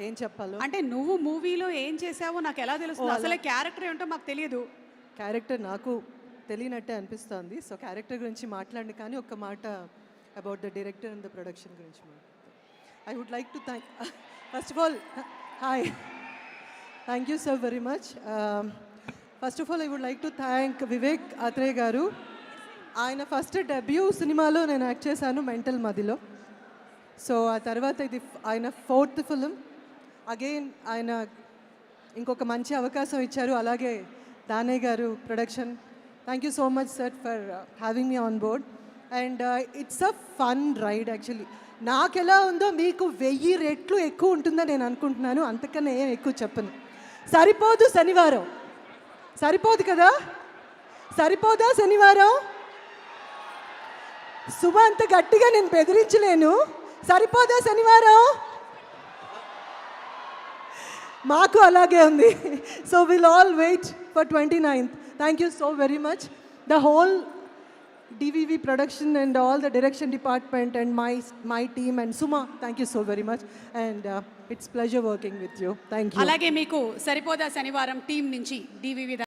ఏం చెప్పాలో. అంటే నువ్వు మూవీలో ఏం చేసావో నాకు ఎలా తెలుస్తుంది? అసలే క్యారెక్టర్ ఏంటో మాకు తెలియదు. క్యారెక్టర్ నాకు తెలియనట్టే అనిపిస్తుంది. సో క్యారెక్టర్ గురించి మాట్లాడి కానీ ఒక్క మాట about the director and the production గురించి I would like to thank first of all hi thank you so very much. First of all I would like to thank Vivek Athreya garu. ఆయన first debut సినిమాలో నేను act చేశాను mental మదిలో. So ఆ తర్వాత ఇది ఆయన 4th ఫిలిం. అగైన్ ఆయన ఇంకొక మంచి అవకాశం ఇచ్చారు. అలాగే దానయ్య గారు production, thank you so much sir for having me on board. And it's a fun ride actually. నాకు ఎలా ఉందో మీకు 1000 రెట్లు ఎక్కువ ఉంటుందని నేను అనుకుంటున్నాను. అంతకన్నా ఏం ఎక్కువ చెప్పను. సరిపోదు శనివారం, సరిపోదు కదా, సరిపోదా శనివారం? శుభ అంత గట్టిగా నేను బెదిరించలేను. సరిపోదా శనివారం? మాకు అలాగే ఉంది. So will all wait for 29th. Thank you so very much. The whole DVV production and all the direction department and my team and Suma, thank you so very much. And it's pleasure working with you. Thank you. అలాగే మీకు సరిపోదా శనివారం team నుంచి DVV